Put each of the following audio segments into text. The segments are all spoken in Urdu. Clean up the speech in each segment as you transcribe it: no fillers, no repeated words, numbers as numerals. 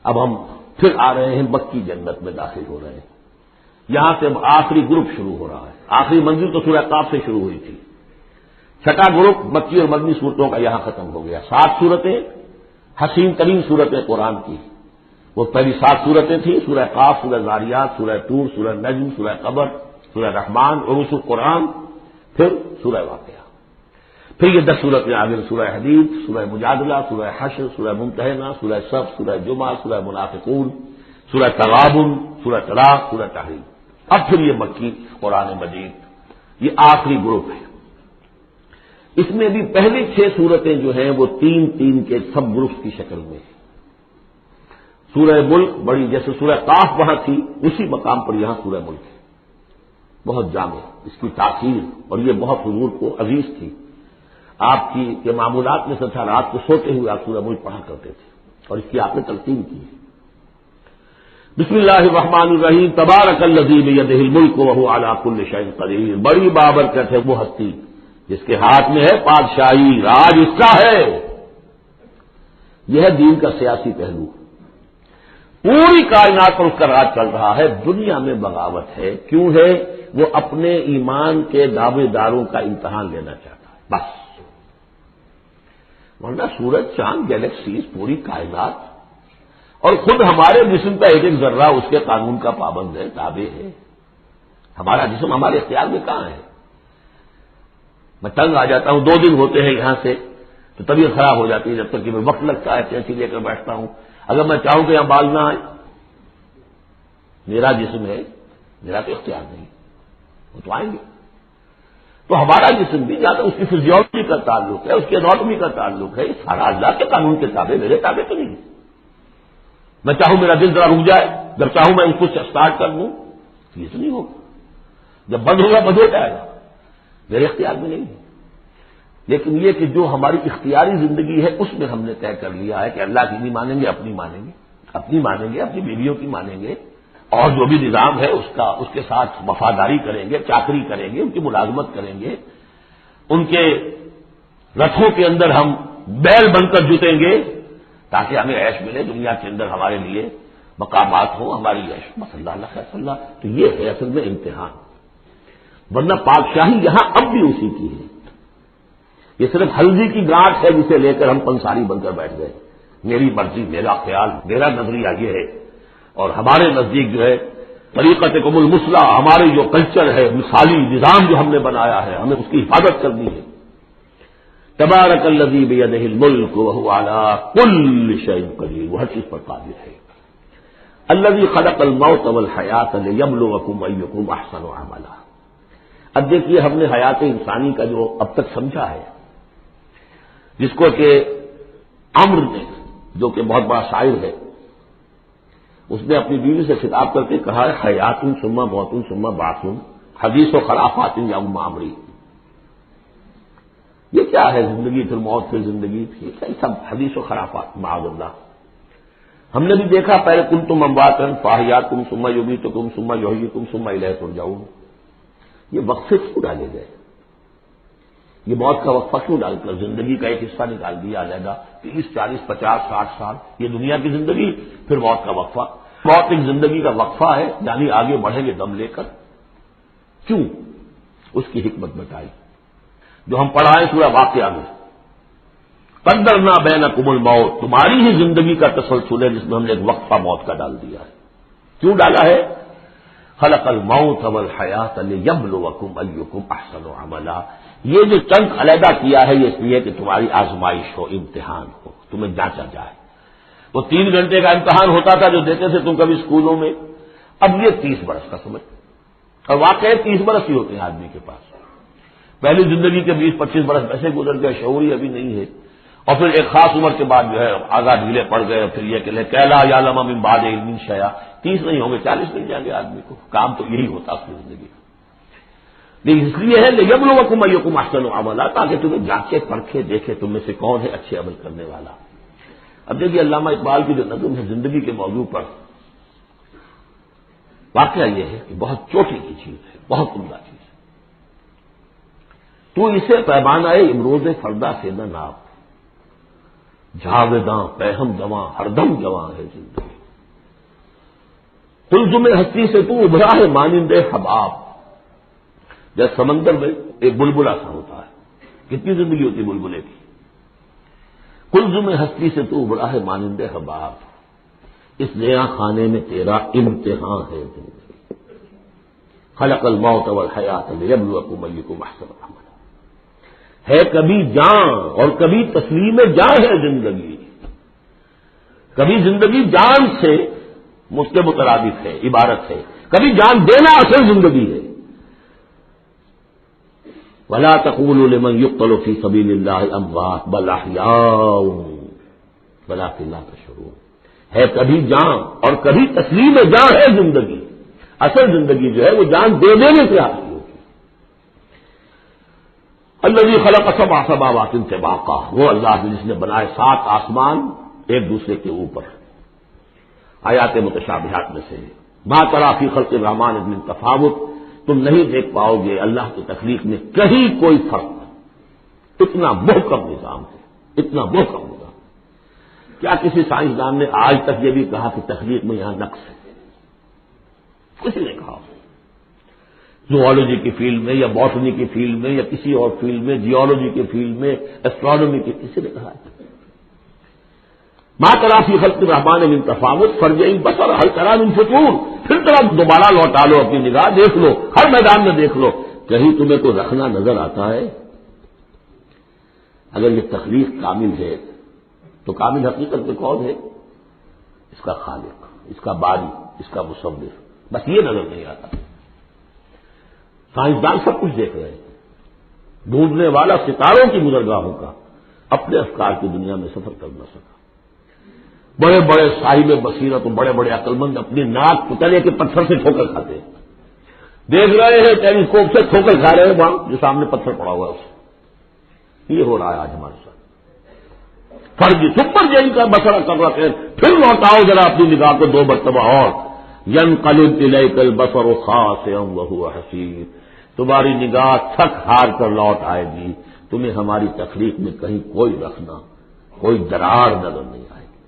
اب ہم پھر آ رہے ہیں مکی جنت میں داخل ہو رہے ہیں. یہاں سے اب آخری گروپ شروع ہو رہا ہے. آخری منزل تو سورہ قاف سے شروع ہوئی تھی. چھٹا گروپ مکی اور مدنی صورتوں کا یہاں ختم ہو گیا. 7 صورتیں حسین ترین صورتیں قرآن کی. وہ پہلی 7 صورتیں تھیں: سورہ قاف، سورہ ذاریات، سورہ طور، سورہ نجم، سورہ قمر، سورہ رحمان، عروس القرآن، پھر سورہ واقعہ. پھر یہ 10 صورتیں آگے: سورہ حدید، سورہ مجادلہ، سورہ حشر، سورہ ممتحنہ، سورہ صف، سورہ جمعہ، سورہ منافقون، سورہ تغابن، سورہ طلاق، سورہ تحریم. اب پھر یہ مکی قرآن مجید، یہ آخری گروپ ہے. اس میں بھی پہلی 6 صورتیں جو ہیں وہ 3 کے سب گروپس کی شکل میں ہیں. سورہ ملک بڑی، جیسے سورہ قاف وہاں تھی اسی مقام پر یہاں سورہ ملک ہے. بہت جامع اس کی تاثیر، اور یہ بہت حضور کو عزیز تھی. آپ کی کے معمولات میں سے تھا رات کو سوتے ہوئے آپ سورہ ملک پڑھا کرتے تھے، اور اس کی آپ نے تلقین کی. بسم اللہ الرحمن الرحیم. تبارک الذی بیدہ الملک وہو علی کل شیء قدیر. بڑی بابرکت ہے وہ ہستی جس کے ہاتھ میں ہے بادشاہی، راج اس کا ہے. یہ ہے دین کا سیاسی پہلو. پوری کائنات پر اس کا راج چل رہا ہے. دنیا میں بغاوت ہے. کیوں ہے؟ وہ اپنے ایمان کے دعوے داروں کا امتحان لینا چاہتا ہے بس. ورنہ سورج، چاند، گیلیکسیز، پوری کائنات اور خود ہمارے جسم کا ایک ذرہ اس کے قانون کا پابند ہے، تابع ہے. ہمارا جسم ہمارے اختیار میں کہاں ہے؟ میں تنگ آ جاتا ہوں، 2 دن ہوتے ہیں یہاں سے تو طبیعت خراب ہو جاتی ہے، جب تک کہ میں وقت لگتا ہے کینچی لے کر بیٹھتا ہوں. اگر میں چاہوں کہ یہاں بال نہ آئے، میرا جسم ہے، میرا تو اختیار نہیں، وہ تو آئیں گے. تو ہمارا جسم بھی جہاں تک اس کی فزیولوجی کا تعلق ہے، اس کی اناٹمی کا تعلق ہے، یہ سارا اللہ کے قانون کے تابع، میرے تابع تو نہیں. میں چاہوں میرا دل ذرا رک جائے، جب چاہوں میں اس کو اسٹارٹ کر دوں، یہ تو نہیں ہوگا. جب بند ہوگا بند ہو جائے گا، میرے اختیار میں نہیں ہے. لیکن یہ کہ جو ہماری اختیاری زندگی ہے اس میں ہم نے طے کر لیا ہے کہ اللہ کی نہیں مانیں گے، اپنی مانیں گے، اپنی مانیں گے، اپنی بیویوں کی مانیں گے، اور جو بھی نظام ہے اس کے ساتھ وفاداری کریں گے، چاکری کریں گے، ان کی ملازمت کریں گے، ان کے رتھوں کے اندر ہم بیل بن کر جتیں گے تاکہ ہمیں عیش ملے، دنیا کے اندر ہمارے لیے مقامات ہوں، ہماری عیش. بس اللہ اللہ خیر اللہ. تو یہ ہے اصل میں امتحان. ورنہ پادشاہی یہاں اب بھی اسی کی ہے. یہ صرف ہلدی کی گانٹ ہے جسے لے کر ہم پنساری بن کر بیٹھ گئے. میری مرضی، میرا خیال، میرا نظریہ یہ ہے. اور ہمارے نزدیک جو ہے طریقت قم المثلیٰ، ہمارے جو کلچر ہے، مثالی نظام جو ہم نے بنایا ہے، ہمیں اس کی حفاظت کرنی ہے. تبارک الذی بیدہ الملک وہو علی کل شیء قدیر. وہ ہر چیز پر قادر ہے. الذی خلق الموت والحیات لیبلوکم ایکم احسن عملا. اب دیکھیے ہم نے حیات انسانی کا جو اب تک سمجھا ہے، جس کو کہ عمرو نے، جو کہ بہت بڑا شاعر ہے، اس نے اپنی بیوی سے خطاب کر کے کہا ہے: حیات ثم موت ثم بعث حدیث و خرافات یا عمری. یہ کیا ہے؟ زندگی پھر موت پھر زندگی، یہ کیا سب حدیث و خرافات معاذ اللہ. ہم نے بھی دیکھا پہلے کنتم امواتا فاحیاکم ثم یمیتکم ثم یحییکم ثم الیہ ترجعون. یہ وقفے کیوں ڈالے گئے؟ یہ موت کا وقفہ کیوں ڈال کر زندگی کا ایک حصہ نکال دیا علیحدہ؟ 30 40 50 60 سال یہ دنیا کی زندگی، پھر موت کا وقفہ. موت ایک زندگی کا وقفہ ہے، یعنی آگے بڑھیں گے دم لے کر. کیوں؟ اس کی حکمت بتائی جو ہم پڑھائیں سورہ واقعہ میں. قدرنا بینکم الموت، تمہاری ہی زندگی کا تسلسل ہے جس میں ہم نے ایک وقفہ موت کا ڈال دیا ہے. کیوں ڈالا ہے؟ خلق الموت والحیات لیبلوکم ایکم احسن عملا. یہ جو چند علیحدہ کیا ہے یہ اس لیے کہ تمہاری آزمائش ہو، امتحان ہو، تمہیں جانچا جائے. وہ 3 گھنٹے کا امتحان ہوتا تھا جو دیتے تھے تم کبھی اسکولوں میں، اب یہ 30 برس کا سمجھ. اور واقعی 30 برس ہی ہوتے ہیں آدمی کے پاس. پہلی زندگی کے 20 25 برس ویسے گزر گئے، شعوری ابھی نہیں ہے. اور پھر ایک خاص عمر کے بعد جو ہے آزاد ڈھیلے پڑ گئے. پھر یہ کہ کیلا یعلم من بعد علم شیئا، 30 نہیں ہوں گے 40 مل جائیں گے آدمی کو. کام تو یہی ہوتا اس کی زندگی کا. لیکن اس لیے ہے لیبلوکم ایکم احسن عملا، تاکہ تمہیں جانچے پرکھے دیکھے تم میں سے کون ہے اچھے عمل کرنے والا. اب دیکھیے علامہ اقبال کی جو نظم ہے زندگی کے موضوع پر، واقعہ یہ ہے کہ بہت چوٹی کی چیز ہے، بہت عمدہ چیز ہے. تو اسے پیمانہ امروز فردا سے نہ ناپ، جاویداں پہم جواں ہر دم جواں ہے زندگی. قلزم ہستی سے تو ابھرا ہے مانند حباب، جیسے سمندر میں ایک بلبلا سا ہوتا ہے، کتنی زندگی ہوتی ہے بلبلے کی. قلزم ہستی سے تو ابھرا ہے مانند حباب، اس نیا خانے میں تیرا امتحان ہے زندگی. خلق الموت والحیات لیبلوکم ایکم احسن عملا. ہے کبھی جان اور کبھی تسلیم جان ہے زندگی. کبھی زندگی جان سے اس کے مترادف ہے، عبارت ہے. کبھی جان دینا اصل زندگی ہے. ولا تقولوا لمن يقتل في سبيل الله اموات بل احياء ولكن لا تشعرون. ہے کبھی جان اور کبھی تسلیم جان ہے زندگی. اصل زندگی جو ہے وہ جان دے دینے سے حاصل ہوگی. الذي خلق سبع سماوات طباقا، وہ اللہ جس نے بنائے 7 آسمان ایک دوسرے کے اوپر. آیات متشابہات میں سے ما تری فی خلق الرحمن من تفاوت، تم نہیں دیکھ پاؤ گے اللہ کی تخلیق میں کہیں کوئی فرق. اتنا محکم نظام ہے، اتنا محکم نظام. کیا کسی سائنسدان نے آج تک یہ بھی کہا کہ تخلیق میں یہاں نقص ہے؟ کسی نے کہا؟ زوالوجی کی فیلڈ میں یا باٹنی کی فیلڈ میں یا کسی اور فیلڈ میں، جیولوجی کی فیلڈ میں، ایسٹرونومی کی، کسی نے کہا؟ ما تری فی خلق الرحمن من تفاوت فارجع البصر هل تری من فطور. پھر طرح دوبارہ لوٹا لو اپنی نگاہ، دیکھ لو، ہر میدان میں دیکھ لو، کہیں تمہیں کوئی رکھنا نظر آتا ہے؟ اگر یہ تخلیق کامل ہے تو کامل حقیقت میں کون ہے؟ اس کا خالق، اس کا باری، اس کا مصور. بس یہ نظر نہیں آتا. سائنسدان سب کچھ دیکھ رہے ہیں، ڈھونڈنے والا ستاروں کی گزرگاہوں کا اپنے افکار کی دنیا میں سفر کر نہ سکا. بڑے بڑے صاحب بصیرت اور بڑے بڑے عقل مند اپنی ناک پتلے کے پتھر سے ٹھوکر کھاتے ہیں. دیکھ رہے ہیں ٹیلیسکوپ سے ٹھوکر کھا رہے ہیں وہاں جو سامنے پتھر پڑا ہوا ہے اسے. یہ ہو رہا ہے آج ہمارے ساتھ. فرض سپر جین کا بسرا کر رہے ہیں. پھر لوٹاؤ ذرا اپنی نگاہ کو 2 مرتبہ اور. ينقلب إليك البصر خاسئا وهو حسير. تمہاری نگاہ تھک ہار کر لوٹ آئے گی، تمہیں ہماری تخلیق میں کہیں کوئی رکھنا، کوئی درار نظر نہیں آئے گی.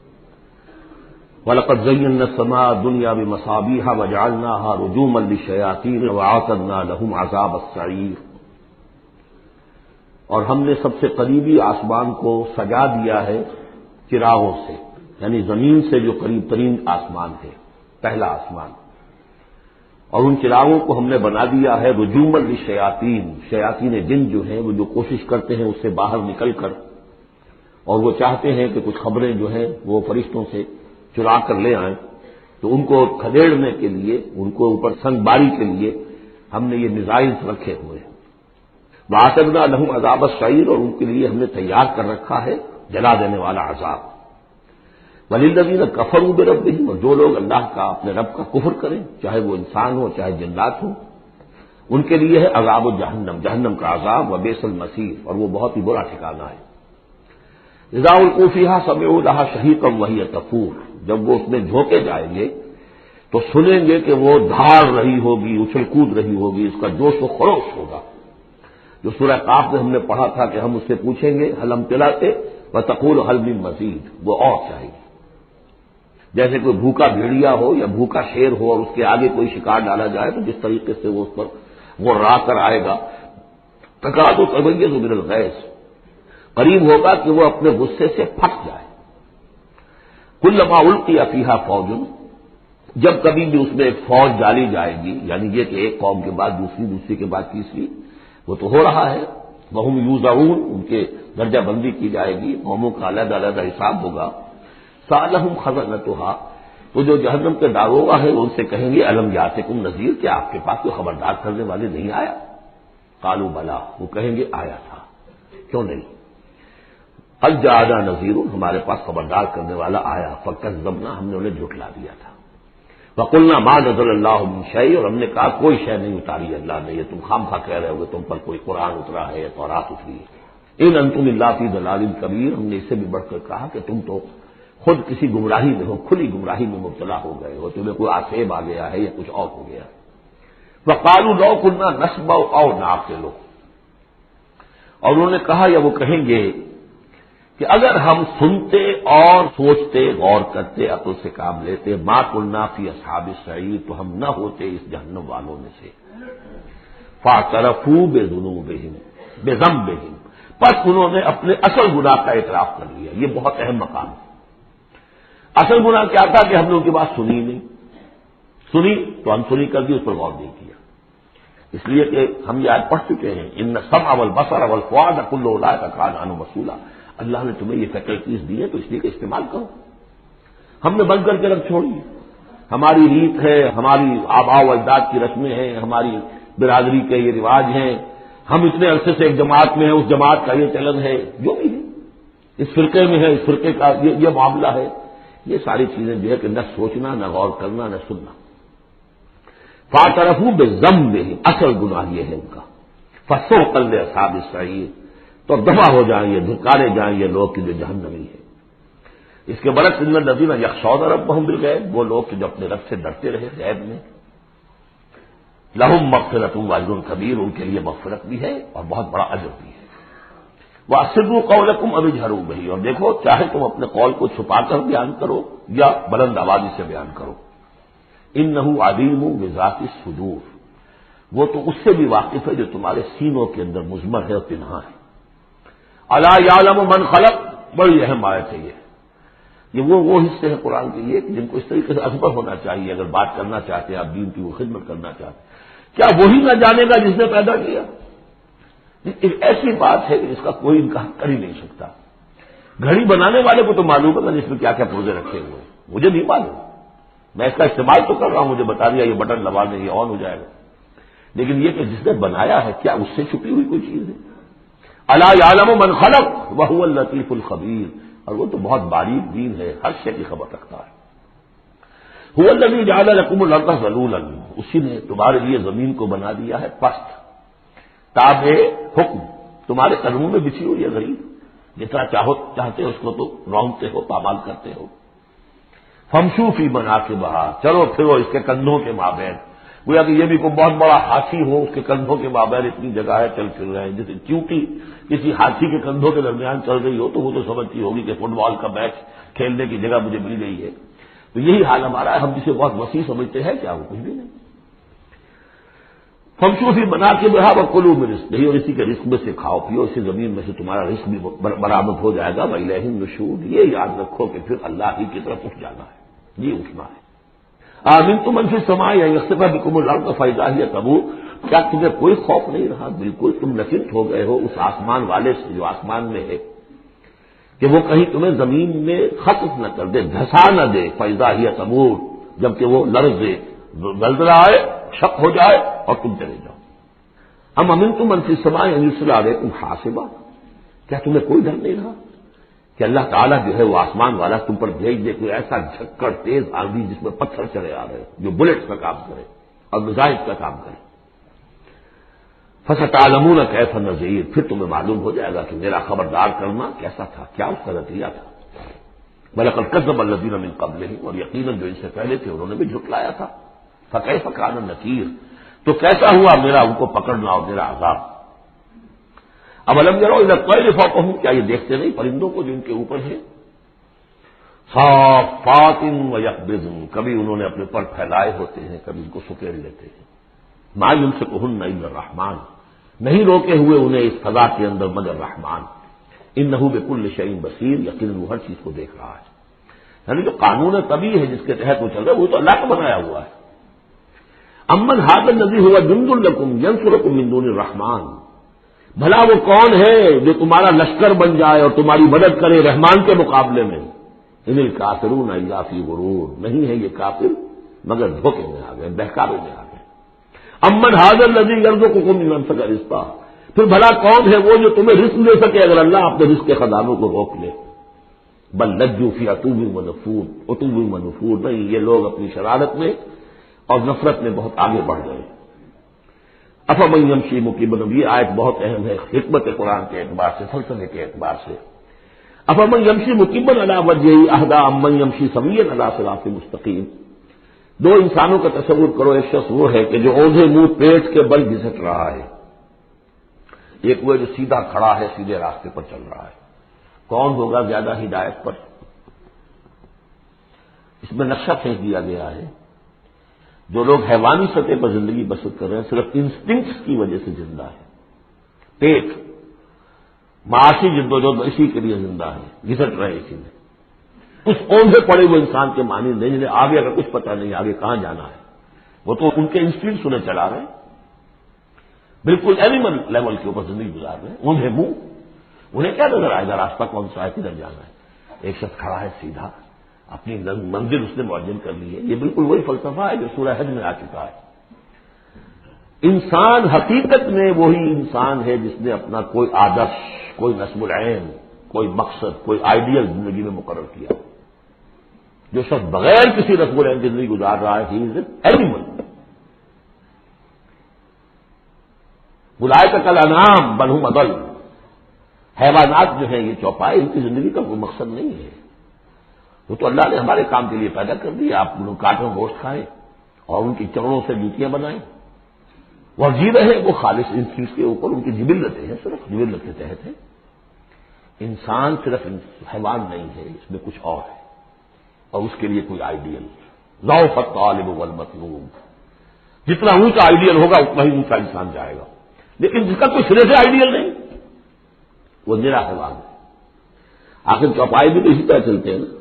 وَلَقَدْ زَيَّنَّا السَّمَاءَ الدُّنْيَا بِمَصَابِيحَ وَجَعَلْنَاهَا رُجُومًا لِلشَّيَاطِينِ وَأَعْتَدْنَا لَهُمْ عَذَابَ السَّعِيرِ. اور ہم نے سب سے قریبی آسمان کو سجا دیا ہے چراغوں سے، یعنی زمین سے جو قریب ترین آسمان ہے، پہلا آسمان. اور ان چراغوں کو ہم نے بنا دیا ہے رجوما للشیاطین. شیاطین جن جو ہیں وہ جو کوشش کرتے ہیں اس سے باہر نکل کر، اور وہ چاہتے ہیں کہ کچھ خبریں جو ہیں وہ فرشتوں سے چرا کر لے آئیں، تو ان کو کھدیڑنے کے لیے، ان کو اوپر سنگ باری کے لیے ہم نے یہ میزائلز رکھے ہوئے ہیں. وَأَعْتَدْنَا لَهُمْ عَذَابَ السَّعِيرِ، اور ان کے لیے ہم نے تیار کر رکھا ہے جلا دینے والا عذاب. وَلِلَّذِينَ كَفَرُوا بِرَبِّهِمْ، اور جو لوگ اللہ کا، اپنے رب کا کفر کریں، چاہے وہ انسان ہو چاہے جنات ہوں، ان کے لیے ہے عذاب جہنم، جہنم کا عذاب. وَبِئْسَ الْمَصِيرُ، اور وہ بہت ہی برا ٹھکانہ ہے. اذا القوا فيها سمعوا لها شهيقا وهي تفور، جب وہ اس میں جھونکے جائیں گے تو سنیں گے کہ وہ دھاڑ رہی ہوگی، اچھل کود رہی ہوگی، اس کا جوش و خروش ہوگا. جو سورہ قاف میں ہم نے پڑھا تھا کہ ہم اس سے پوچھیں گے هل امتلأت وتقول هل من مزید، وہ اور چاہیے. جیسے کوئی بھوکا بھیڑیا ہو یا بھوکا شیر ہو اور اس کے آگے کوئی شکار ڈالا جائے تو جس طریقے سے وہ اس پر غرا کر آئے گا، تکاد تمیز من الغیظ، قریب ہوگا کہ وہ اپنے غصے سے پھٹ جائے. کلما القی فیہا فوج، جب کبھی بھی اس میں ایک فوج ڈالی جائے گی، یعنی یہ کہ ایک قوم کے بعد دوسری، دوسری کے بعد تیسری، وہ تو ہو رہا ہے. وہم یوزعون، ان کے درجہ بندی کی جائے گی، قوموں کا علیحدہ علیحدہ حساب ہوگا. سألہم خزنتہا، تو جو جہنم کے داروغہ ہیں ان سے کہیں گے الم یاتکم نذیر، کیا آپ کے پاس کوئی خبردار کرنے والے نہیں آیا؟ قالوا بلا، وہ کہیں گے آیا تھا، کیوں نہیں؟ قد جاءنا نذیر، ہمارے پاس خبردار کرنے والا آیا. فکذبنا، ہم نے انہیں جھٹلا دیا تھا. وقلنا ما نزل اللہ من شیء، اور ہم نے کہا کوئی شے نہیں اتاری اللہ نے، یہ تم خامخواہ کہہ رہے ہو تم پر کوئی قرآن اترا ہے یا تورات اتری ہے. ان انتم الا فی ضلال کبیر، ہم نے اس سے بھی بڑھ کر کہا کہ تم تو خود کسی گمراہی میں ہو، کھلی گمراہی میں مبتلا ہو گئے ہو، تمہیں کوئی آسیب آ گیا ہے یا کچھ اور ہو گیا. وقالوا لو كنا نسمع او نعقل، اور انہوں نے کہا یا وہ کہیں گے کہ اگر ہم سنتے اور سوچتے غور کرتے عقل سے کام لیتے ما کنا فی اصحاب السعیر تو ہم نہ ہوتے اس جہنم والوں میں سے فاعترفوا بذنوبہم بذنبہم پس انہوں نے اپنے اصل گناہ کا اعتراف کر لیا. یہ بہت اہم مقام ہے. اصل گناہ کیا تھا کہ ہم نے ان کی بات سنی نہیں, سنی تو انسنی کر دی, اس پر غور نہیں کیا. اس لیے کہ ہم یہ آج پڑھ چکے ہیں ان السمع والبصر والفؤاد کل اولئک کان عنہ مسئولا. اللہ نے تمہیں یہ فیکلٹیز دی ہیں تو اس لیے کہ استعمال کرو. ہم نے بند کر کے رکھ چھوڑی. ہماری ریت ہے, ہماری آباء و اجداد کی رسمیں ہیں, ہماری برادری کے یہ رواج ہیں, ہم اتنے عرصے سے ایک جماعت میں ہیں, اس جماعت کا یہ چلن ہے, جو بھی ہے اس فرقے میں ہے, اس فرقے کا یہ معاملہ ہے. یہ ساری چیزیں جو ہے کہ نہ سوچنا, نہ غور کرنا, نہ سننا. فاعترفوا بذنبہم اصل گناہ یہ ہے ان کا. فسوقا لاصحاب السعیر تو دفع ہو جائیں یہ, دھکارے جائیں یہ لوگ کہ جو جہنمی ہے. اس کے برعکس ان الذین یخشون ربہم بالغیب وہ لوگ کہ جو اپنے رب سے ڈرتے رہے غیب میں, لہم مغفرۃ واجر کبیر ان کے لیے مغفرت بھی ہے اور بہت بڑا اجر بھی ہے. واسروا قولکم او اجہروا بہ اور دیکھو چاہے تم اپنے قول کو چھپا کر بیان کرو یا بلند آوازی سے بیان کرو. انہ علیم بذات الصدور وہ تو اس سے بھی واقف ہے جو تمہارے سینوں کے اندر مضمر ہے اور پنہاں ہے. الا یعلم من خلق بڑی اہم آیت ہے یہ وہ حصے ہیں قرآن کے لیے جن کو اس طریقے سے ازبر ہونا چاہیے. اگر بات کرنا چاہتے ہیں آپ دین کی وہ خدمت کرنا چاہتے ہیں, کیا وہی نہ جانے گا جس نے پیدا کیا؟ ایک ایسی بات ہے کہ جس کا کوئی انکار کر ہی نہیں سکتا. گھڑی بنانے والے کو تو معلوم ہے اس میں کیا کیا پرزے رکھے ہوئے ہیں, مجھے نہیں معلوم. میں اس کا استعمال تو کر رہا ہوں, مجھے بتا دیا یہ بٹن دبا دیں یہ آن ہو جائے گا, لیکن یہ کہ جس نے بنایا ہے کیا اس سے چھپی ہوئی کوئی چیز ہے؟ الا یعلم من خلق وهو اللطیف الخبیر اور وہ تو بہت باریک بین ہے, ہر شے کی خبر رکھتا ہے. هو الذی جعل لکم الارض ذلولا اسی نے تمہارے لیے زمین کو بنا دیا ہے پست تابع حکم, تمہارے قدموں میں بچھی ہوئی ہے غریب, جتنا چاہتے ہو اس کو تو رونگتے ہو, پامال کرتے ہو. فمشوا فی مناکبہا چلو پھرو اس کے کندھوں کے مابین. گویا کہ یہ بھی کوئی بہت بڑا ہاتھی ہو, اس کے کندھوں کے مابین اتنی جگہ ہے, چل پھر رہے ہیں. جیسے چیونٹی کسی ہاتھی کے کندھوں کے درمیان چل رہی ہو تو وہ تو سمجھتی ہوگی کہ فٹ بال کا میچ کھیلنے کی جگہ مجھے مل گئی ہے. تو یہی حال ہمارا ہے, ہم جسے بہت وسیع سمجھتے ہیں کیا وہ کچھ بھی نہیں. فمشوا فی مناکبہا وکلوا من رزقہ اور اسی کے رزق میں سے کھاؤ پیو, اسی زمین میں سے تمہارا رزق بھی برآمد ہو جائے گا. وإلیہ النشور یہ یاد رکھو کہ پھر اللہ ہی کی طرف اٹھ جانا ہے, یہ اٹھنا ہے. آمنتم من فی السماء ان یخسف بکم الارض فاذا ہی تمور کیا تمہیں کوئی خوف نہیں رہا؟ بالکل تم نشست ہو گئے ہو اس آسمان والے سے جو آسمان میں ہے کہ وہ کہیں تمہیں زمین میں خسف نہ کر دے, دھسا نہ دے. فاذا ہی تمور جبکہ وہ لرز دے, زلزلہ آئے, شک ہو جائے اور تم چلے جاؤ. امنتم من فی السماء ان یرسل علیکم حاصبا کیا تمہیں کوئی ڈر نہیں رہا کہ اللہ تعالیٰ جو ہے وہ آسمان والا تم پر بھیج دے کوئی ایسا جھکڑ تیز آندھی جس میں پتھر چلے آ رہے جو بلٹ کا کام کرے اور میزائل کا کام کرے. فستعلمون کیف نذیر پھر تمہیں معلوم ہو جائے گا کہ میرا خبردار کرنا کیسا تھا, کیا اس کا نتیجہ تھا. ولقد كذب الذين من قبلهم اور یقیناً جو ان سے پہلے تھے انہوں نے بھی جھٹلایا تھا. فكيف كان نكیر تو کیسا ہوا میرا ان کو پکڑنا اور میرا عذاب. اولم يروا الى الطير فوقهم کیا یہ دیکھتے نہیں پرندوں کو جو ان کے اوپر ہے. صافات ويقبضن کبھی انہوں نے اپنے پر پھیلائے ہوتے ہیں, کبھی ان کو سکیڑ لیتے ہیں. ما يمسكهن الا الرحمن نہیں روکے ہوئے انہیں اس فضا کے اندر مگر رحمان. انہ بكل شيء بصیر یقیناً وہ ہر چیز کو دیکھ رہا ہے. یعنی جو قانون طبی ہے جس کے تحت وہ چل رہا ہے وہ تو اللہ کا بنایا ہوا ہے. امن هذا الذي هو جند لكم ينصركم من دون الرحمن بھلا وہ کون ہے جو تمہارا لشکر بن جائے اور تمہاری مدد کرے رحمان کے مقابلے میں. ان الکافرون الا فی غرور نہیں ہے یہ کافر مگر دھوکے میں آ گئے, بہکاوے میں آ گئے. امن هذا الذي يرزقكم من امسك رزقا پھر بھلا کون ہے وہ جو تمہیں رزق دے سکے اگر اللہ اپنے رزق کے خزانوں کو روک لے. بل لجوا فی عتو ونفور نہیں, یہ لوگ اپنی شرارت میں اور نفرت میں بہت آگے بڑھ گئے. افمن یمشی مکبا یہ آیت بہت اہم ہے حکمت قرآن کے اعتبار سے, فلسفے کے اعتبار سے. افمن یمشی مکبا علی وجہہ اہدی امن یمشی سویا علی صراط مستقیم. دو انسانوں کا تصور کرو, ایک شخص وہ ہے کہ جو اوندھے منہ پیٹ کے بل گھسٹ رہا ہے, ایک وہ جو سیدھا کھڑا ہے سیدھے راستے پر چل رہا ہے. کون ہوگا زیادہ ہدایت پر؟ اس میں نقشہ پھینک دیا گیا ہے جو لوگ حیوانی سطح پر زندگی بسر کر رہے ہیں صرف انسٹنکٹس کی وجہ سے زندہ ہے، پیٹ معاشی جدوجہد اسی کے لیے زندہ ہے، گھسٹ رہے اسی میں، اس اوندھے پڑے ہوئے انسان کے معنی نہیں جنہیں آگے اگر کچھ پتہ نہیں آگے کہاں جانا ہے، وہ تو ان کے انسٹنکٹس انہیں چلا رہے ہیں، بالکل اینیمل لیول کے اوپر زندگی گزار رہے ہیں، اوندھے منہ، انہیں کیا نظر آئے گا راستہ کون سا ہے، کدھر جانا ہے؟ ایک شخص کھڑا ہے سیدھا، اپنی منزل اس نے معین کر لی ہے۔ یہ بالکل وہی فلسفہ ہے جو سورہ حج میں آ چکا ہے۔ انسان حقیقت میں وہی انسان ہے جس نے اپنا کوئی آدرش، کوئی نصب العین، کوئی مقصد، کوئی آئیڈیل زندگی میں مقرر کیا۔ جو شخص بغیر کسی نصب العین کی زندگی گزار رہا ہے، ہی از این اینیمل۔ اولئک کالانعام بل ھم اضل، حیوانات جو ہیں یہ چوپائے، ان کی زندگی کا کوئی مقصد نہیں ہے۔ وہ تو اللہ نے ہمارے کام کے لیے پیدا کر دی، آپ لوگ کاٹوں گوشت کھائیں اور ان کی چمڑوں سے جوتیاں بنائیں، وہ جی رہے ہیں، وہ خالص ان چیز کے اوپر ان کی جبلتیں ہیں، صرف جبلت کے تحت ہے۔ انسان صرف حیوان نہیں ہے، اس میں کچھ اور ہے، اور اس کے لیے کوئی آئیڈیل۔ ضعف الطالب والمطلوب، جتنا اونچا آئیڈیل ہوگا اتنا ہی اونچا انسان جائے گا، لیکن جس کا کوئی سرے سے آئیڈیل نہیں وہ نرا حیوان ہے۔ آخر چوپائے بھی تو اسی طرح چلتے ہیں نا۔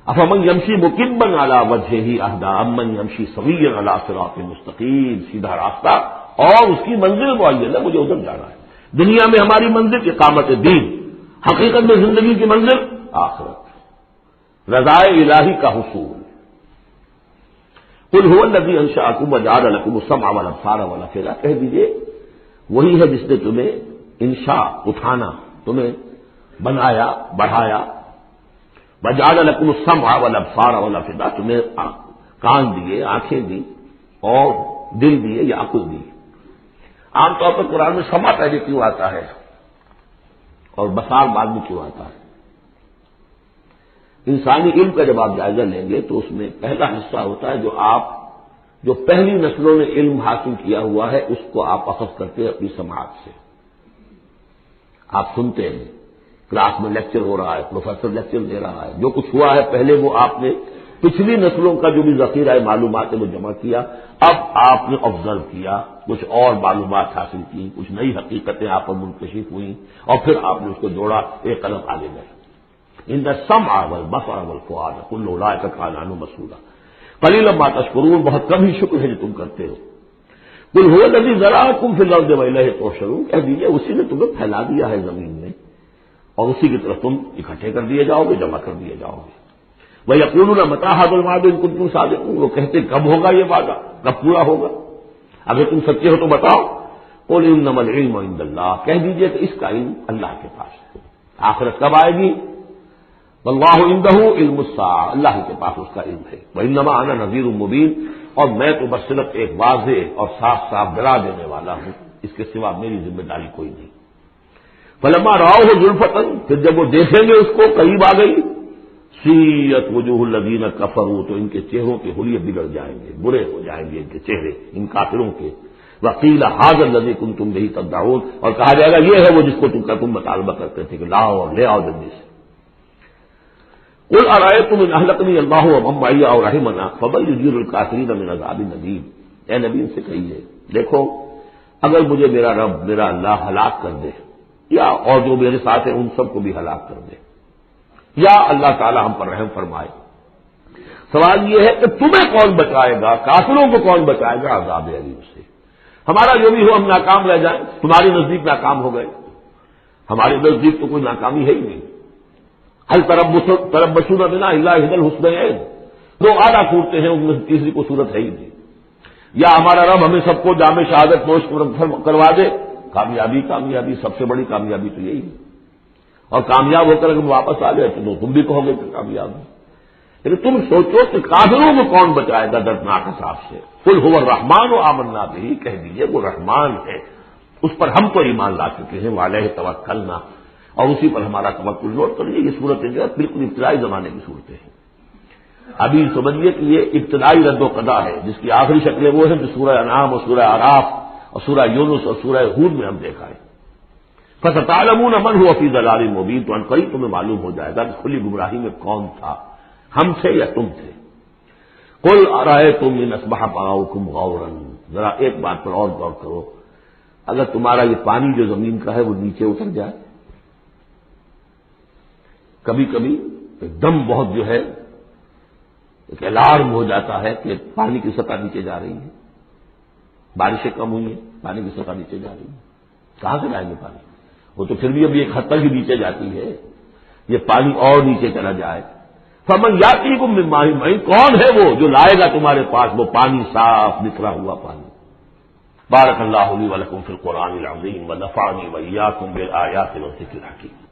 افمن یمشی مکبا علی وجہہ اہدی امن یمشی سویا علی صراط مستقیم، سیدھا راستہ اور اس کی منزل معین ہے، مجھے ادھر جانا ہے۔ دنیا میں ہماری منزل اقامت دین، حقیقت میں زندگی کی منزل آخرت، رضائے الہی کا حصول۔ قل هو الذی انشأکم وجعل لکم السمع والابصار والافئدہ، کہہ دیجئے وہی ہے جس نے تمہیں انشاء اٹھانا، تمہیں بنایا بڑھایا، وجعل لکم السمع والابصار والافئدہ، تمہیں کان دیے، آنکھیں دی اور دل دیے یا عقل دی۔ عام طور پر قرآن میں سمع پہلے کیوں آتا ہے اور بصار بعد میں کیوں آتا ہے؟ انسانی علم کا جب آپ جائزہ لیں گے تو اس میں پہلا حصہ ہوتا ہے جو پہلی نسلوں نے علم حاصل کیا ہوا ہے، اس کو آپ اخذ کرتے ہیں اپنی سماعت سے، آپ سنتے ہیں، کلاس میں لیکچر ہو رہا ہے، پروفیسر لیکچر دے رہا ہے، جو کچھ ہوا ہے پہلے وہ آپ نے پچھلی نسلوں کا جو بھی ذخیرہ معلومات ہے وہ جمع کیا، اب آپ نے آبزرو کیا، کچھ اور معلومات حاصل کی، کچھ نئی حقیقتیں آپ پر منکشف ہوئیں اور پھر آپ نے اس کو جوڑا، ایک قدم آگے گئے۔ ان السمع والبصر والفؤاد کل اولئک کان عنہ مسئولا قلیلا ما تشکرون، بہت کم ہی شکر ہے جو تم کرتے ہو۔ قل هو الذی ذرأکم فی الارض والیہ تحشرون، کہہ دیجیے اسی نے تمہیں پھیلا دیا ہے زمین میں اور اسی کی طرف تم اکٹھے کر دیے جاؤ گے، جمع کر دیے جاؤ گے۔ وَيَقُولُونَ مَتَىٰ هَٰذَا الْوَعْدُ إِن كُنتُمْ صَادِقِينَ، وہ کہتے کب ہوگا یہ وعدہ، کب پورا ہوگا، اگر تم سچے ہو تو بتاؤ۔ قُلْ إِنَّمَا الْعِلْمُ عِندَ اللَّهِ، کہہ دیجیے کہ اس کا علم اللہ کے پاس ہے، آخرت کب آئے گی؟ وَاللَّهُ عِندَهُ عِلْمُ السَّاعَةِ، اللہ کے پاس اس کا علم ہے۔ وَإِنَّمَا أَنَا نَذِيرٌ مُّبِينٌ، اور میں تو بس صرف ایک واضح اور صاف صاف ڈرا دینے والا ہوں، اس کے سوا میری ذمہ داری کوئی نہیں۔ فَلَمَّا رَأَوْهُ زُلْفَةً، پھر جب وہ دیکھیں گے اس کو قریب آ گئی، سیئت وجوہ الذین کفروا، تو ان کے چہروں کے حلیے بگڑ جائیں گے، برے ہو جائیں گے ان کے چہرے، ان کافروں کے۔ وقیل ھذا الذی کنتم بہ تدعون، اور کہا جائے گا یہ ہے وہ جس کو تم مطالبہ کرتے تھے کہ لاؤ اور لے آؤ جلدی سے۔ قل ارأیتم ان اہلکنی اللہ ومن معی او رحمنا فمن یجیر الکافرین من عذاب الیم، اے نبی ان سے کہیے دیکھو اگر مجھے میرا رب، میرا اللہ ہلاک کر دے، یا اور جو میرے ساتھ ہیں ان سب کو بھی ہلاک کر دے، یا اللہ تعالی ہم پر رحم فرمائے، سوال یہ ہے کہ تمہیں کون بچائے گا، کافروں کو کون بچائے گا عذاب علیم سے؟ ہمارا جو بھی ہو ہم ناکام رہ جائیں، تمہاری نزدیک ناکام ہو گئے، ہمارے نزدیک تو کوئی ناکامی ہے ہی نہیں۔ ہل تربصون بنا الا احدی الحسنیین، دو آدھا صورتیں ہیں ان میں تیسری کو صورت ہے ہی نہیں۔ یا ہمارا رب ہمیں سب کو جام شہادت نوش کروا دے، کامیابی سب سے بڑی کامیابی تو یہی ہے، اور کامیاب ہو کر اگر واپس آ گئے تو تم بھی کہو گے کہ کامیاب ہو۔ لیکن تم سوچو کہ کافروں کو کون بچائے گا دردناک عذاب سے؟ قل هو الرحمن آمنا بہ، کہہ دیجیے وہ رحمان ہے، اس پر ہم تو ایمان لا چکے ہیں، وعلیہ توکلنا، اور اسی پر ہمارا توکل۔ نوٹ کریے یہ صورتیں جو ہے بالکل ابتدائی زمانے کی صورتیں ہیں، ابھی سمجھیے کہ یہ ابتدائی رد و قضا ہے، جس کی آخری شکلیں وہ ہیں جو سورہ انعام اور سورہ اعراف اور سورہ یونس اور سورہ ہود میں ہم دیکھا ہے۔ فستعلمون من هو فی ضلال مبین، تو عنقریب تمہیں معلوم ہو جائے گا کہ کھلی گمراہی میں کون تھا، ہم تھے یا تم تھے۔ قل ارأیتم ان اصبح ماؤکم غورا، ذرا ایک بات پر اور غور کرو، اگر تمہارا یہ پانی جو زمین کا ہے وہ نیچے اتر جائے، کبھی کبھی ایک دم بہت جو ہے ایک الارم ہو جاتا ہے کہ پانی کی سطح نیچے جا رہی ہے، بارشیں کم ہوئی ہیں، پانی کی سطح نیچے جا رہی ہے، کہاں سے لائیں گے پانی؟ وہ تو پھر بھی ابھی ایک حد تک ہی نیچے جاتی ہے، یہ پانی اور نیچے چلا جائے۔ فمن یاتیکم من ماء معین، کون ہے وہ جو لائے گا تمہارے پاس وہ پانی صاف نکھرا ہوا پانی۔ بارک اللہ لی ولکم فی القرآن العظیم ونفعنی وإیاکم بالآیات والذکر الحکیم۔